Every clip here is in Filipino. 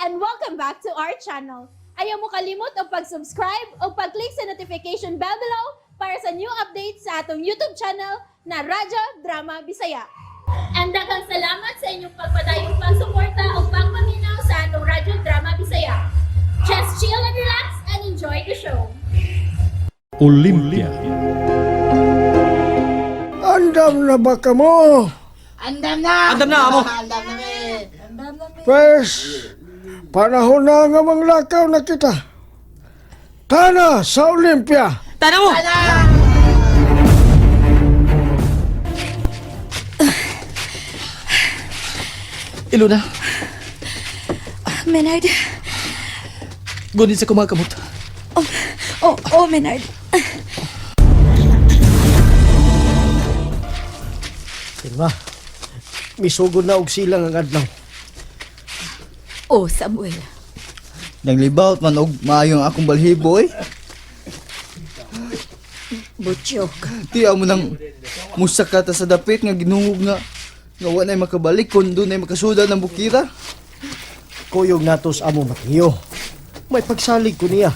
and welcome back to our channel. Ayaw mo kalimot o pag-subscribe o pag-click sa notification bell below para sa new updates sa atong YouTube channel na Radyo Drama Bisaya. And daghang salamat sa inyong pagpadayong pagsuporta o pagpaminaw sa atong Radyo Drama Bisaya. Just chill and relax and enjoy the show. Olympia. Andam na ba ka mo? Andam na! Andam na, amo! Andam na, me! Pwes, panahon na nga manglakaw na kita. Tana sa Olympia. Tana mo! Iluna, Menard. gunit sa kumakamot. Menard. Silma, misugod na og silang ang adlaw. Samuel. Naglibawt man og maayong akong balhibo eh. Butchok. Tiyaw mo nang musakata sa dapit nga ginuhog nga wanay makabalik kung doon ay makasuda ng bukira. Kuyog natos amo Matiyo. May pagsalig ko niya.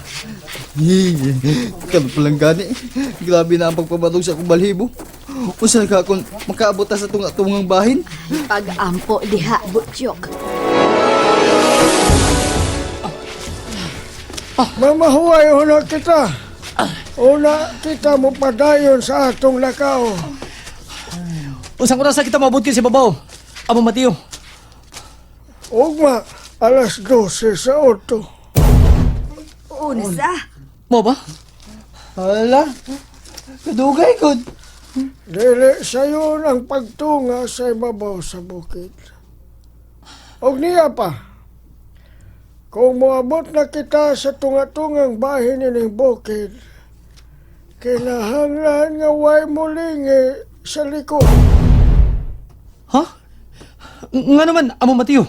Kami palang gani. Grabe na ang pagpabatog sa akong balhibo. Usan ka kung makaabot ta sa tungang bahin. Pag-ampo diha, Butchok. Mamahuay ho na kita. Una kita mo padayon sa atong lakaw. Usang oras na kita mabot si babaw. Amo Matiyo. Ugma, alas 12 sa oto. Unsa? Mo ba? Hala, kadugay ko. Dili sayon ang pagtunga sa ibabaw sa bukid. Og niya pa, kung moabot na kita sa tunga-tungang bahin ng bukid, kinahanglan nga way mulingi sa likod. Ha? Nga naman, amo Matiyo.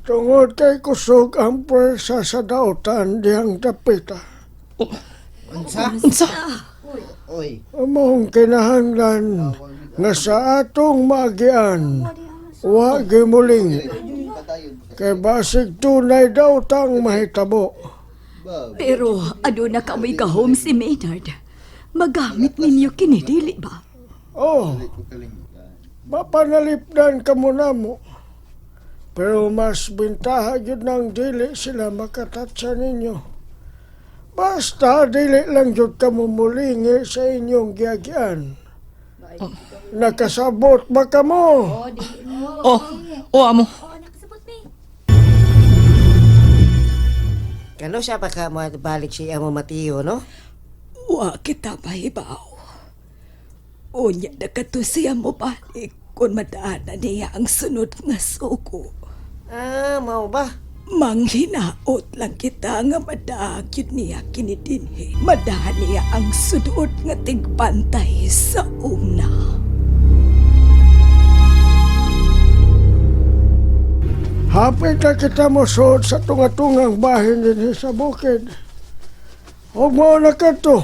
Tungod kay kusog ang pwersa sa dautan diyang dapita. Unsa? Oy. Among kinahanglan nga sa atong magian, wa gimulingi. Kay basig tunay daw tang mahitabo. Pero aduna kami kahom si Menard. Magamit ninyo kinidili ba? Oh, mapanalipdan ka muna mo. Pero mas bintaha yun ng dili sila makatatsa ninyo. Basta dili lang yun ka mumulingi sa inyong giagian. Nakasabot ba ka mo? Amo. Kano siya pa ka balik siya mo Matiyo, no? Wa kita mahibaw. Unya na kato siya mo balik kung madaanan niya ang sunod nga suko. Mao ba? Manghinaot lang kita nga madagyod niya kinidinhi. Madahan niya ang sunod nga tigpantay sa una. Hapit na kita mo suot sa tunga-tungang bahin din sa bukid. Huwag mo na kato.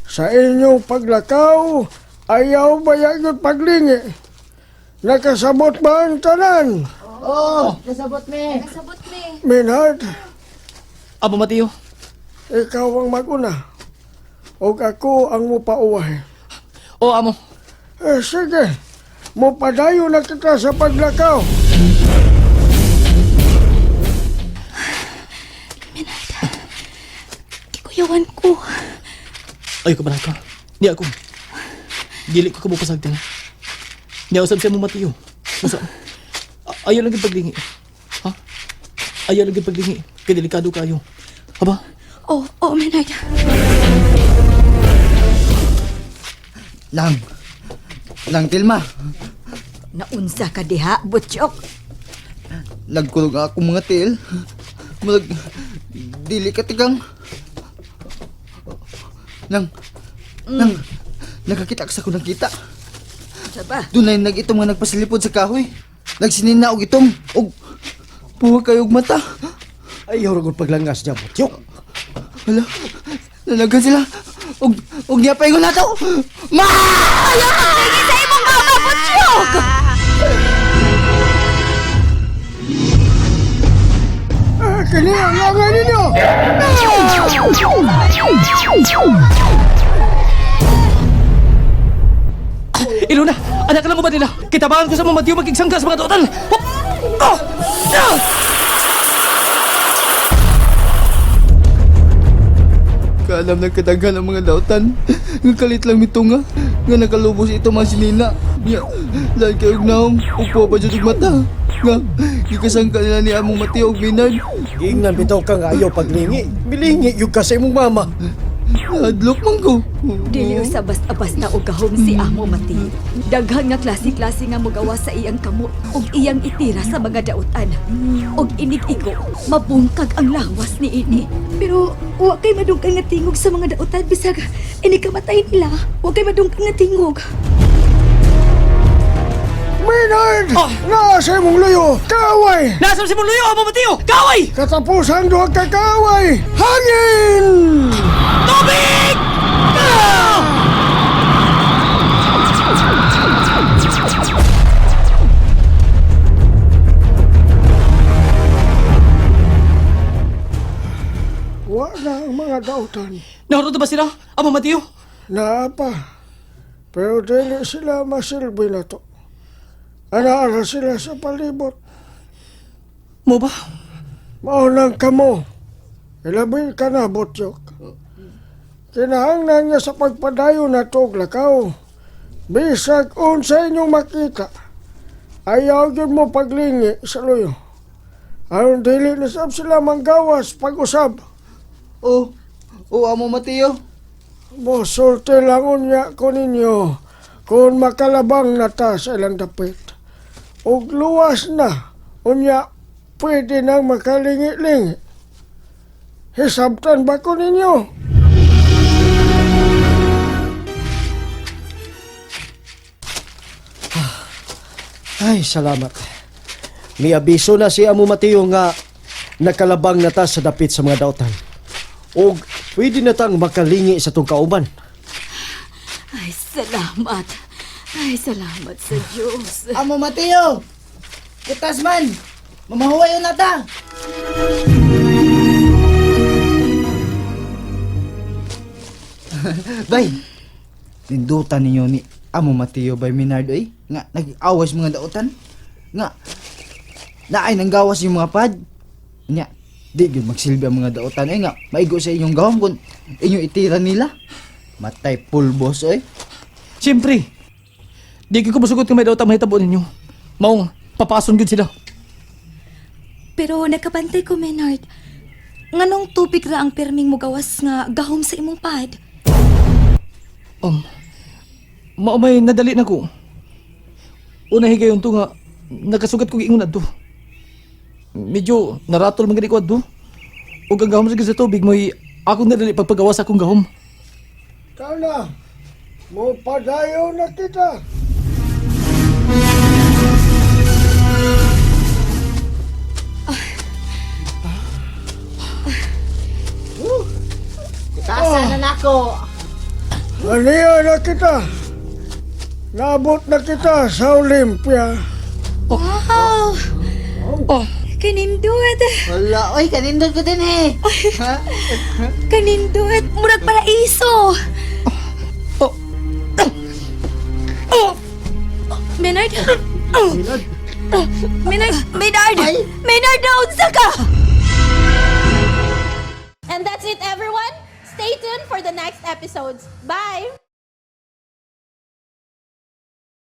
Sa inyong paglakaw, ayaw ba yung paglingi? Nakasabot ba ang tanan? Nasabot me. Menard, Amo Matiyo. ikaw ang maguna. O ako ang mupauwahe. Amo. Sige, mupadayo na kita sa paglakaw. Kuyawan ko. Ay, kabaran ka. Di ako. Dili ko kabupasag din. Niyausap siya mo Matiyo. Usa. Ayaw lang yung paglingi. Ha? Ayaw lang yung paglingi. Kaya delikado kayo. Haba? Menard. Lang Tilma. Naunsa ka diha, Butchok? Nagkulog ako mga til. Dili ka tigang. Nakakita ka sa kunang kita. Saba? Dunay nag-itom nga nagpasilipod sa kahoy. Nagsinina og itom. Og puwa kayo og mata. Ayaw rin paglangas niya, Butyok. Hala, nalagan sila. Og niya pa ingon na to. Ma! Sa imong mama, Butchok! Kini ang langan ninyo! Iluna, anak ka lang mo ba nila? Kitabangan ko sa mga Matiyo magigsangka sa mga dautan! Hop! Oh! Ah! Kaalam ng kadaghan ang mga dautan. Nga kalit lang ito nga. Nga nakalubos ito mga sinina. Nga, lahat kayo naong upo pa dyan mata. Nga, gikasangka nila ni among Mateo og Maynard. Giingnan bitaw ka nga ayaw paglingi. Bilingi yung kasi mong mama. Adlok man ko. Dili sa basta-basta og gahom si Amo Mati. Daghan nga klase-klase nga mogawa sa iyang kamot ug iyang itira sa mga dautan. Og inig iko, mabungkag ang lawas ni ini. Pero wa kay madungkang nga tingog sa mga dautan bisag ini kamatay nila. Wa kay madungkang nga tingog. Maynard! Nasa mong luyo! Kaway! Nasaan si Muluyo, Amo Matiyo? Kaway! Katapusan doon ka kaway! Hangin! Tubig! Ah! Wala ang mga dautan. Naroon ba sila, Amo Matiyo? Naapa. Pero dili sila masilbi na to. Anaara sila sa palibot. Mo ba? Maunang kamo. Ilabi ka na, Botyok. Kinahanglan niya sa pagpadayo na tog lakaw. Bisag unsa inyong makita. Ayaw yun mo paglingi sa luyo. Aron dili nisab sila manggawas pag-usab. Oh, amo Mateo. Mosulti lang unya ko ninyo kung makalabang na ta sa ilang dapit. Ug luwas na, unya pwede nang makalingi-lingi. Hisabtan ba ko ninyo? Ay, salamat. Miabiso na si Amo Mateo nga nakalabang na ta sa dapit sa mga dautan. Og pwede na tang makalingi sa tong kauban. Ay, salamat. Ay, salamat sa Diyos. Amo Mateo! Kutas man! Mamahuwayo na ta! Bay, nindutan ninyo ni amo Mateo by Maynard eh. Nga, nag-awas mga dautan. Nga, naay nang gawas yung mga pad. Nga, di yun magsilbi ang mga dautan eh nga. Maigo sa inyong gawam kung inyong itira nila. Matay pulbos eh. Siyempre, di ko masugot nga may daw mahitabo ninyo. Maong, papason gud sila. Pero nakabantay ko, Maynard. Nganong tubig ra ang perming mo gawas nga gahom sa imong pad? Maumay nadali na ko. Una higayon to nga, nakasugat ko giingon adto. Medyo naratol mga ko adto. Ug ang gahom sa tubig mo'y akong nadali pagpagawa sa akong gahom. Kana, mo padayo na kita. Kutasan na nako! Aniya na kita. Nabot na kita sa Olympia. Wow! Kanindot! Wala, oy, kanindot ko din eh! Ha? Kanindot! Murag paraiso! Maynard? Maynard! Maynard! Maynard, naon sa ka? And that's it, everyone. Stay tuned for the next episodes. Bye!